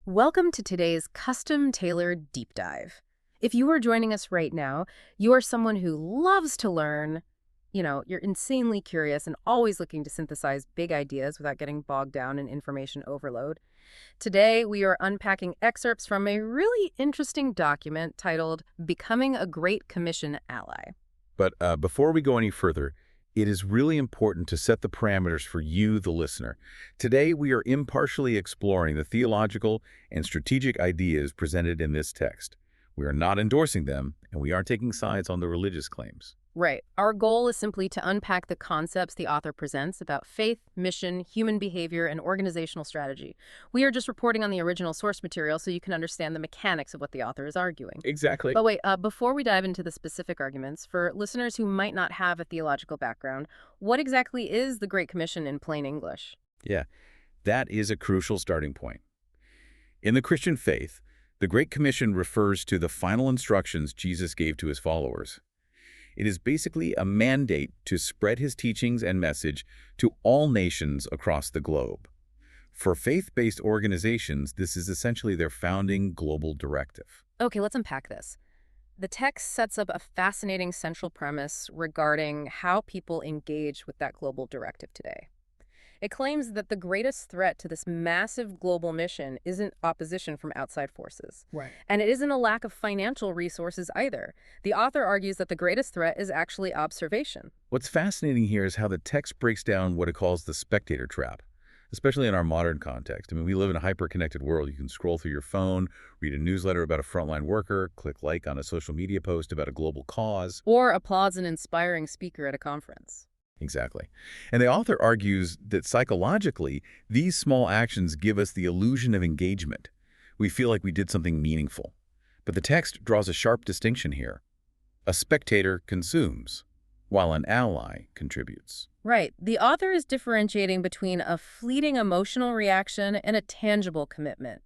Welcome to today's custom-tailored deep dive. If you are joining us right now, you are someone who loves to learn. You're insanely curious and always looking to synthesize big ideas without getting bogged down in information overload. Today, we are unpacking excerpts from a really interesting document titled Becoming a Great Commission Ally. But before we go any further, it is really important to set the parameters for you, the listener. Today, we are impartially exploring the theological and strategic ideas presented in this text. We are not endorsing them, and we aren't taking sides on the religious claims. Right. Our goal is simply to unpack the concepts the author presents about faith, mission, human behavior, and organizational strategy. We are just reporting on the original source material so you can understand the mechanics of what the author is arguing. Exactly. But wait, before we dive into the specific arguments, for listeners who might not have a theological background, what exactly is the Great Commission in plain English? Yeah, that is a crucial starting point. In the Christian faith, the Great Commission refers to the final instructions Jesus gave to his followers. It is basically a mandate to spread his teachings and message to all nations across the globe. For faith-based organizations, this is essentially their founding global directive. Okay, let's unpack this. The text sets up a fascinating central premise regarding how people engage with that global directive today. It claims that the greatest threat to this massive global mission isn't opposition from outside forces. Right. And it isn't a lack of financial resources either. The author argues that the greatest threat is actually observation. What's fascinating here is how the text breaks down what it calls the spectator trap, especially in our modern context. I mean, we live in a hyper-connected world. You can scroll through your phone, read a newsletter about a frontline worker, click like on a social media post about a global cause. Or applauds an inspiring speaker at a conference. Exactly. And the author argues that psychologically, these small actions give us the illusion of engagement. We feel like we did something meaningful. But the text draws a sharp distinction here. A spectator consumes, while an ally contributes. Right. The author is differentiating between a fleeting emotional reaction and a tangible commitment.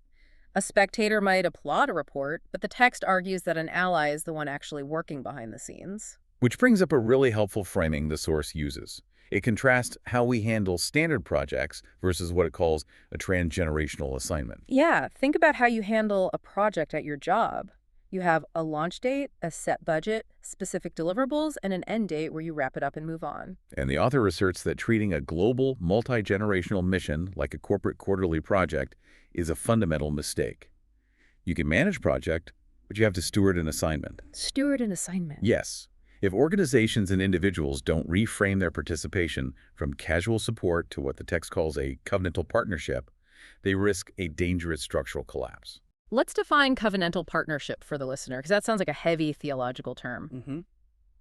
A spectator might applaud a report, but the text argues that an ally is the one actually working behind the scenes. Which brings up a really helpful framing the source uses. It contrasts how we handle standard projects versus what it calls a transgenerational assignment. Yeah, think about how you handle a project at your job. You have a launch date, a set budget, specific deliverables, and an end date where you wrap it up and move on. And the author asserts that treating a global, multi-generational mission like a corporate quarterly project is a fundamental mistake. You can manage project, but you have to steward an assignment. Steward an assignment. Yes. If organizations and individuals don't reframe their participation from casual support to what the text calls a covenantal partnership, they risk a dangerous structural collapse. Let's define covenantal partnership for the listener, because that sounds like a heavy theological term.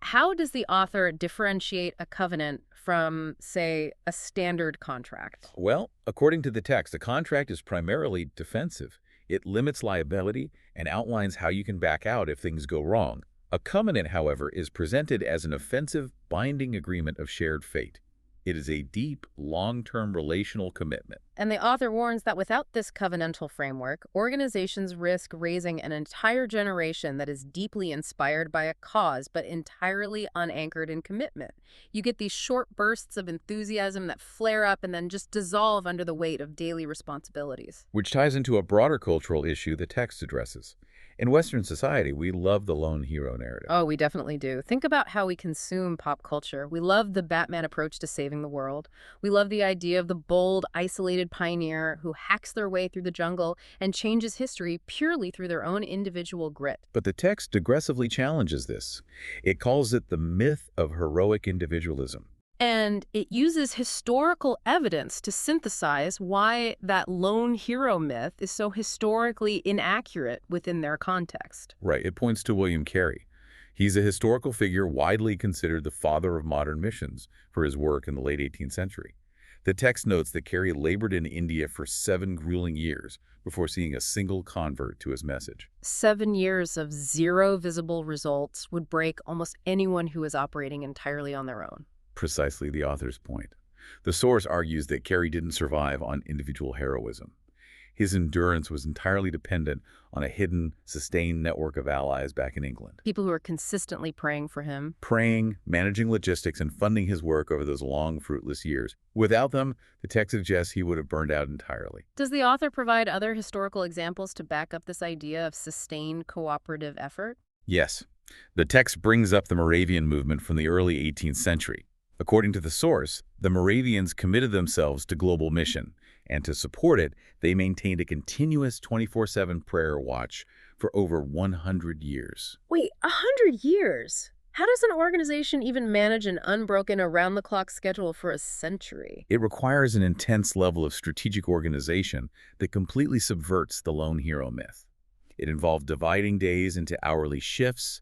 How does the author differentiate a covenant from, say, a standard contract? Well, according to the text, a contract is primarily defensive. It limits liability and outlines how you can back out if things go wrong. A covenant, however, is presented as an offensive, binding agreement of shared fate. It is a deep, long-term relational commitment. And the author warns that without this covenantal framework, organizations risk raising an entire generation that is deeply inspired by a cause but entirely unanchored in commitment. You get these short bursts of enthusiasm that flare up and then just dissolve under the weight of daily responsibilities. Which ties into a broader cultural issue the text addresses. In Western society, we love the lone hero narrative. Oh, we definitely do. Think about how we consume pop culture. We love the Batman approach to saving the world. We love the idea of the bold, isolated pioneer who hacks their way through the jungle and changes history purely through their own individual grit. But the text aggressively challenges this. It calls it the myth of heroic individualism. And it uses historical evidence to synthesize why that lone hero myth is so historically inaccurate within their context. Right, it points to William Carey. He's a historical figure widely considered the father of modern missions for his work in the late 18th century. The text notes that Carey labored in India for 7 grueling years before seeing a single convert to his message. 7 years of zero visible results would break almost anyone who is operating entirely on their own. Precisely the author's point. The source argues that Carey didn't survive on individual heroism. His endurance was entirely dependent on a hidden, sustained network of allies back in England. People who are consistently praying for him. Praying, managing logistics, and funding his work over those long, fruitless years. Without them, the text suggests he would have burned out entirely. Does the author provide other historical examples to back up this idea of sustained cooperative effort? Yes, the text brings up the Moravian movement from the early 18th century. According to the source, the Moravians committed themselves to global mission, and to support it, they maintained a continuous 24/7 prayer watch for over 100 years. Wait, 100 years? How does an organization even manage an unbroken around-the-clock schedule for a century? It requires an intense level of strategic organization that completely subverts the lone hero myth. It involved dividing days into hourly shifts,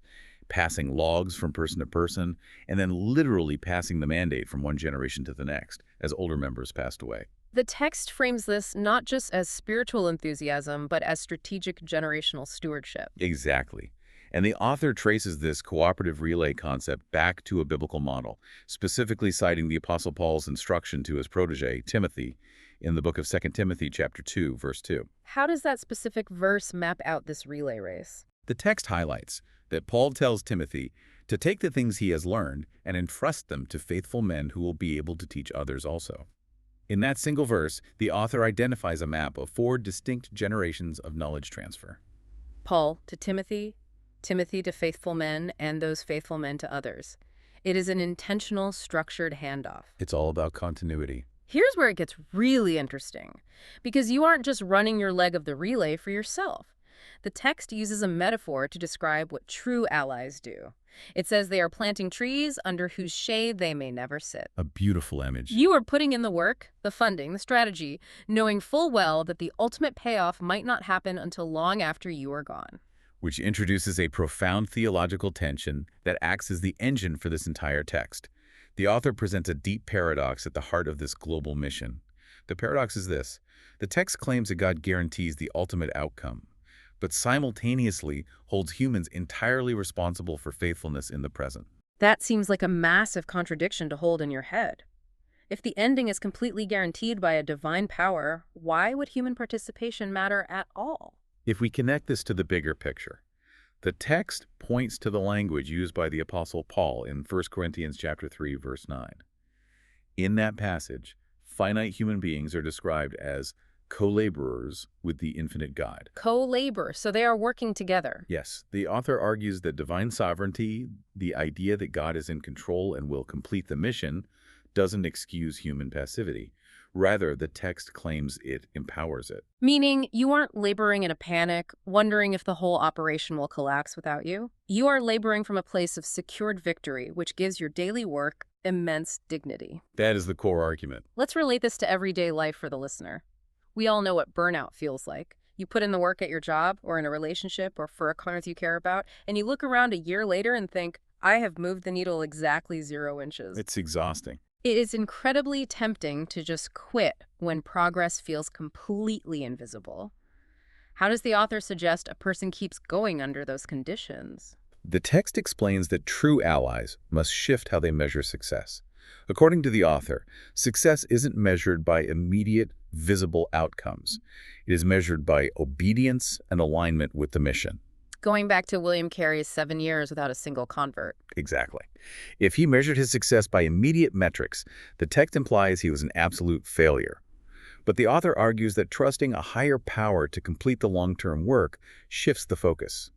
passing logs from person to person, and then literally passing the mandate from one generation to the next as older members passed away. The text frames this not just as spiritual enthusiasm, but as strategic generational stewardship. Exactly. And the author traces this cooperative relay concept back to a biblical model, specifically citing the Apostle Paul's instruction to his protege, Timothy, in the book of 2 Timothy chapter 2, verse 2. How does that specific verse map out this relay race? The text highlights that Paul tells Timothy to take the things he has learned and entrust them to faithful men who will be able to teach others also. In that single verse, the author identifies a map of 4 distinct generations of knowledge transfer. Paul to Timothy, Timothy to faithful men, and those faithful men to others. It is an intentional, structured handoff. It's all about continuity. Here's where it gets really interesting, because you aren't just running your leg of the relay for yourself. The text uses a metaphor to describe what true allies do. It says they are planting trees under whose shade they may never sit. A beautiful image. You are putting in the work, the funding, the strategy, knowing full well that the ultimate payoff might not happen until long after you are gone. Which introduces a profound theological tension that acts as the engine for this entire text. The author presents a deep paradox at the heart of this global mission. The paradox is this: the text claims that God guarantees the ultimate outcome, but simultaneously holds humans entirely responsible for faithfulness in the present. That seems like a massive contradiction to hold in your head. If the ending is completely guaranteed by a divine power, why would human participation matter at all? If we connect this to the bigger picture, the text points to the language used by the Apostle Paul in 1 Corinthians chapter 3, verse 9. In that passage, finite human beings are described as co-laborers with the infinite God. Co-labor, so they are working together. Yes, the author argues that divine sovereignty, the idea that God is in control and will complete the mission, doesn't excuse human passivity. Rather, the text claims it empowers it. Meaning, you aren't laboring in a panic, wondering if the whole operation will collapse without you. You are laboring from a place of secured victory, which gives your daily work immense dignity. That is the core argument. Let's relate this to everyday life for the listener. We all know what burnout feels like. You put in the work at your job or in a relationship or for a cause you care about, and you look around a year later and think, I have moved the needle exactly 0 inches. It's exhausting. It is incredibly tempting to just quit when progress feels completely invisible. How does the author suggest a person keeps going under those conditions? The text explains that true allies must shift how they measure success. According to the author, success isn't measured by immediate, visible outcomes. It is measured by obedience and alignment with the mission. Going back to William Carey's 7 years without a single convert. Exactly. If he measured his success by immediate metrics, the text implies he was an absolute failure. But the author argues that trusting a higher power to complete the long-term work shifts the focus.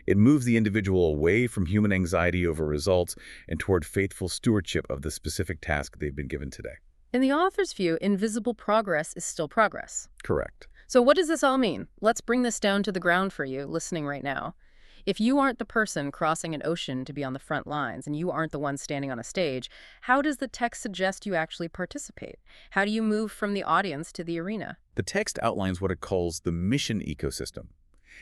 It moves the individual away from human anxiety over results and toward faithful stewardship of the specific task they've been given today. In the author's view, invisible progress is still progress. Correct. So what does this all mean? Let's bring this down to the ground for you listening right now. If you aren't the person crossing an ocean to be on the front lines and you aren't the one standing on a stage, how does the text suggest you actually participate? How do you move from the audience to the arena? The text outlines what it calls the mission ecosystem,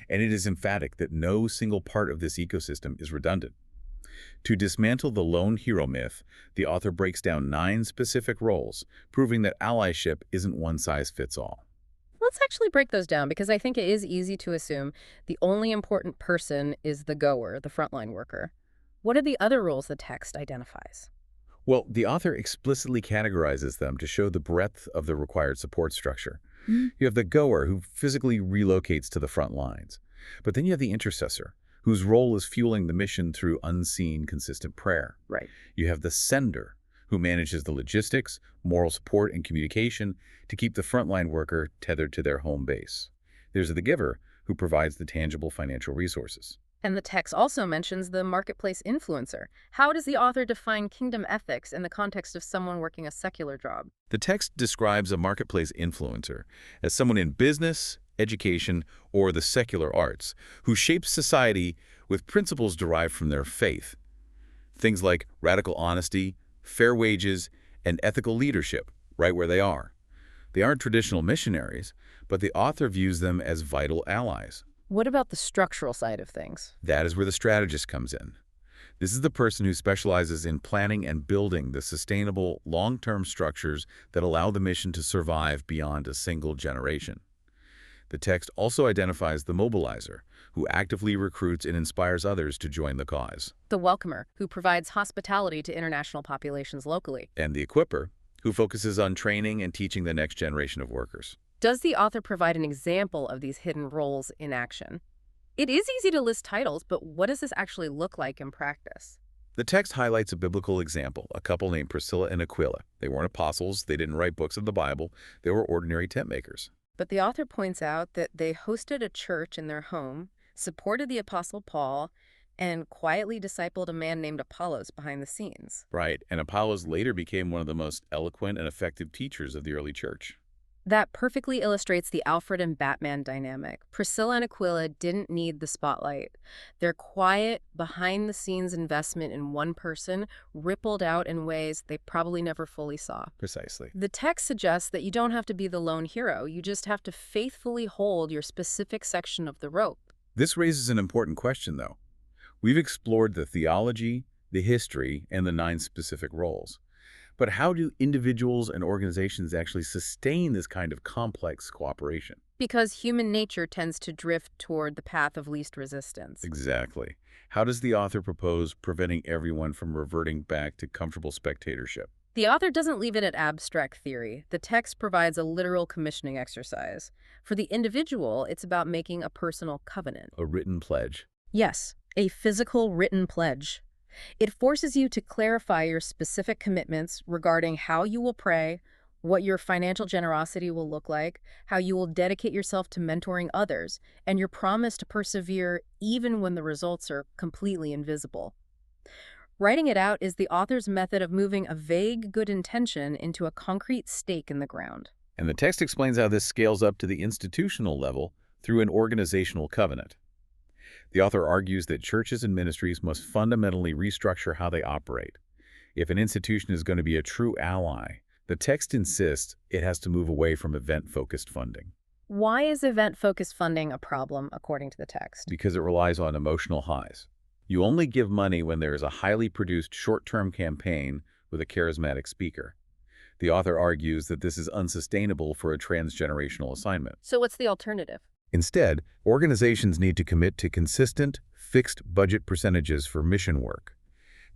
and it is emphatic that no single part of this ecosystem is redundant. To dismantle the lone hero myth, the author breaks down 9 specific roles, proving that allyship isn't one size fits all. Let's actually break those down because I think it is easy to assume the only important person is the goer, the frontline worker. What are the other roles the text identifies? Well, the author explicitly categorizes them to show the breadth of the required support structure. Mm. You have the goer, who physically relocates to the front lines. But then you have the intercessor, whose role is fueling the mission through unseen, consistent prayer. Right. You have the sender, who manages the logistics, moral support, and communication to keep the frontline worker tethered to their home base. There's the giver, who provides the tangible financial resources. And the text also mentions the marketplace influencer. How does the author define kingdom ethics in the context of someone working a secular job? The text describes a marketplace influencer as someone in business, education, or the secular arts who shapes society with principles derived from their faith. Things like radical honesty, fair wages, and ethical leadership, right where they are. They aren't traditional missionaries, but the author views them as vital allies. What about the structural side of things? That is where the strategist comes in. This is the person who specializes in planning and building the sustainable, long-term structures that allow the mission to survive beyond a single generation. The text also identifies the mobilizer, who actively recruits and inspires others to join the cause, The welcomer, who provides hospitality to international populations locally. and the equipper, who focuses on training and teaching the next generation of workers. Does the author provide an example of these hidden roles in action? It is easy to list titles, but what does this actually look like in practice? The text highlights a biblical example, a couple named Priscilla and Aquila. They weren't apostles, they didn't write books of the Bible, they were ordinary tent makers. But the author points out that they hosted a church in their home, supported the Apostle Paul, and quietly discipled a man named Apollos behind the scenes. Right, and Apollos later became one of the most eloquent and effective teachers of the early church. That perfectly illustrates the Alfred and Batman dynamic. Priscilla and Aquila didn't need the spotlight. Their quiet, behind-the-scenes investment in one person rippled out in ways they probably never fully saw. Precisely. The text suggests that you don't have to be the lone hero. You just have to faithfully hold your specific section of the rope. This raises an important question, though. We've explored the theology, the history, and the 9 specific roles. But how do individuals and organizations actually sustain this kind of complex cooperation? Because human nature tends to drift toward the path of least resistance. Exactly. How does the author propose preventing everyone from reverting back to comfortable spectatorship? The author doesn't leave it at abstract theory. The text provides a literal commissioning exercise. For the individual, it's about making a personal covenant. A written pledge. Yes, a physical written pledge. It forces you to clarify your specific commitments regarding how you will pray, what your financial generosity will look like, how you will dedicate yourself to mentoring others, and your promise to persevere even when the results are completely invisible. Writing it out is the author's method of moving a vague good intention into a concrete stake in the ground. And the text explains how this scales up to the institutional level through an organizational covenant. The author argues that churches and ministries must fundamentally restructure how they operate. If an institution is going to be a true ally, the text insists it has to move away from event-focused funding. Why is event-focused funding a problem, according to the text? Because it relies on emotional highs. You only give money when there is a highly produced short-term campaign with a charismatic speaker. The author argues that this is unsustainable for a transgenerational assignment. So what's the alternative? Instead, organizations need to commit to consistent, fixed budget percentages for mission work.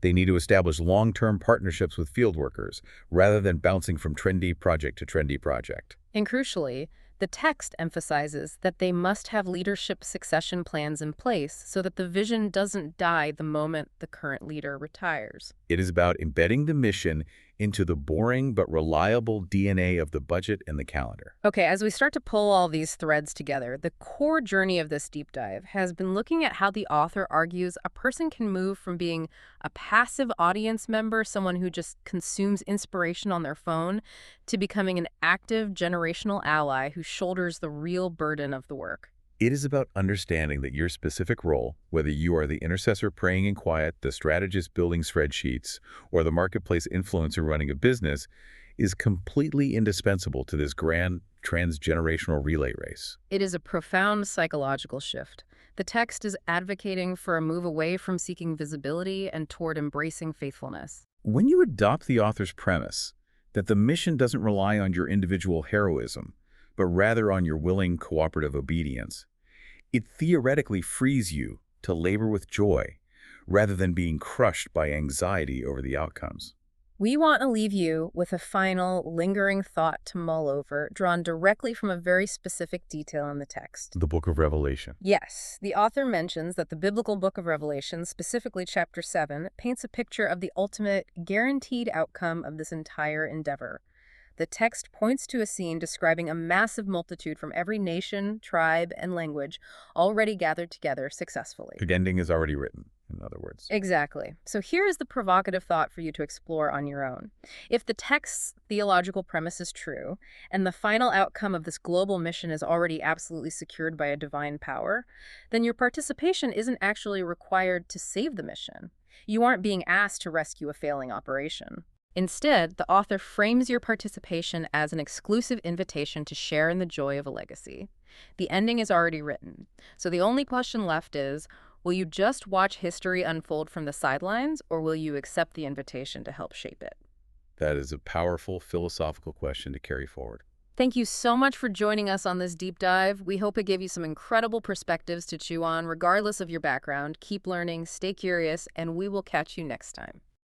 They need to establish long-term partnerships with field workers, rather than bouncing from trendy project to trendy project. And crucially, the text emphasizes that they must have leadership succession plans in place so that the vision doesn't die the moment the current leader retires. It is about embedding the mission into the boring but reliable DNA of the budget and the calendar. Okay, as we start to pull all these threads together, the core journey of this deep dive has been looking at how the author argues a person can move from being a passive audience member, someone who just consumes inspiration on their phone, to becoming an active generational ally who shoulders the real burden of the work. It is about understanding that your specific role, whether you are the intercessor praying in quiet, the strategist building spreadsheets, or the marketplace influencer running a business, is completely indispensable to this grand transgenerational relay race. It is a profound psychological shift. The text is advocating for a move away from seeking visibility and toward embracing faithfulness. When you adopt the author's premise that the mission doesn't rely on your individual heroism, but rather on your willing cooperative obedience, it theoretically frees you to labor with joy rather than being crushed by anxiety over the outcomes. We want to leave you with a final, lingering thought to mull over, drawn directly from a very specific detail in the text. The book of Revelation. Yes, the author mentions that the biblical book of Revelation, specifically chapter 7, paints a picture of the ultimate, guaranteed outcome of this entire endeavor. The text points to a scene describing a massive multitude from every nation, tribe, and language already gathered together successfully. The ending is already written, in other words. Exactly. So here is the provocative thought for you to explore on your own. If the text's theological premise is true, and the final outcome of this global mission is already absolutely secured by a divine power, then your participation isn't actually required to save the mission. You aren't being asked to rescue a failing operation. Instead, the author frames your participation as an exclusive invitation to share in the joy of a legacy. The ending is already written, so the only question left is, will you just watch history unfold from the sidelines, or will you accept the invitation to help shape it? That is a powerful philosophical question to carry forward. Thank you so much for joining us on this deep dive. We hope it gave you some incredible perspectives to chew on, regardless of your background. Keep learning, stay curious, and we will catch you next time.